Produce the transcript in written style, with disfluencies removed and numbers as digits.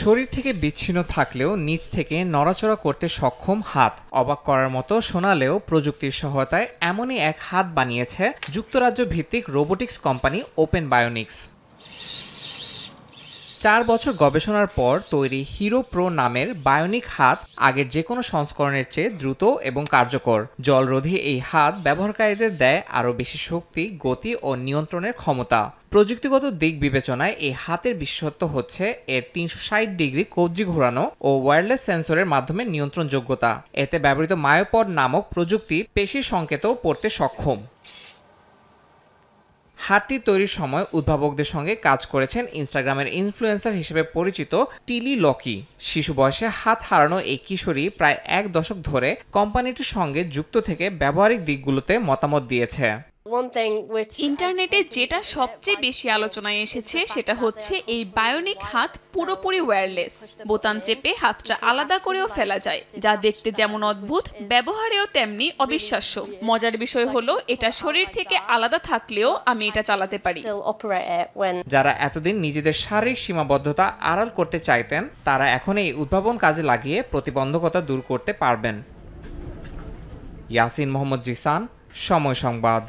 শরীর থেকে বিচ্ছিন্ন থাকলেও নিচ থেকে নড়াচড়া করতে সক্ষম হাত। অবাক করার মতো শোনালেও প্রযুক্তির সহায়তায় এমনই এক হাত বানিয়েছে যুক্তরাজ্য ভিত্তিক রোবোটিক্স কোম্পানি ওপেন বায়োনিক্স। 4 বছর গবেষণার পর তৈরি হিরো প্রো নামের বায়োনিক হাত আগের যে কোনো সংস্করণের চেয়ে দ্রুত এবং কার্যকর। জলরোধী এই হাত ব্যবহারকারীদের দেয় আরও বেশি শক্তি, গতি ও নিয়ন্ত্রণের ক্ষমতা। প্রযুক্তিগত দিক বিবেচনায় এই হাতের বিশেষত্ব হচ্ছে এর 360 ডিগ্রি কবজি ঘোরানো ও ওয়্যারলেস সেন্সরের মাধ্যমে নিয়ন্ত্রণযোগ্যতা। এতে ব্যবহৃত মায়োপড নামক প্রযুক্তি পেশির সংকেতও পড়তে সক্ষম। হাতটি তৈরির সময় উদ্ভাবকদের সঙ্গে কাজ করেছেন ইনস্টাগ্রামের ইনফ্লুয়েন্সার হিসেবে পরিচিত টিলি লকি। শিশু বয়সে হাত হারানো এই কিশোরী প্রায় 1 দশক ধরে কোম্পানিটির সঙ্গে যুক্ত থেকে ব্যবহারিক দিকগুলোতে মতামত দিয়েছে। ইন্টারনেটে যেটা সবচেয়ে বেশি আলোচনায় এসেছে সেটা হচ্ছে এই বায়োনিক হাত পুরোপুরি ওয়্যারলেস। বোতাম চেপে হাতটা আলাদা করেও ফেলা যায়, যা দেখতে যেমন অদ্ভুত, ব্যবহারেও তেমনি অবিশ্বাস্য। মজার বিষয় হলো এটা শরীর থেকে আলাদা থাকলেও আমি এটা চালাতে পারি। যারা এতদিন নিজেদের শারীরিক সীমাবদ্ধতা আড়াল করতে চাইতেন, তারা এখন এই উদ্ভাবন কাজে লাগিয়ে প্রতিবন্ধকতা দূর করতে পারবেন। ইয়াসিন মোহাম্মদ জিসান, সময় সংবাদ।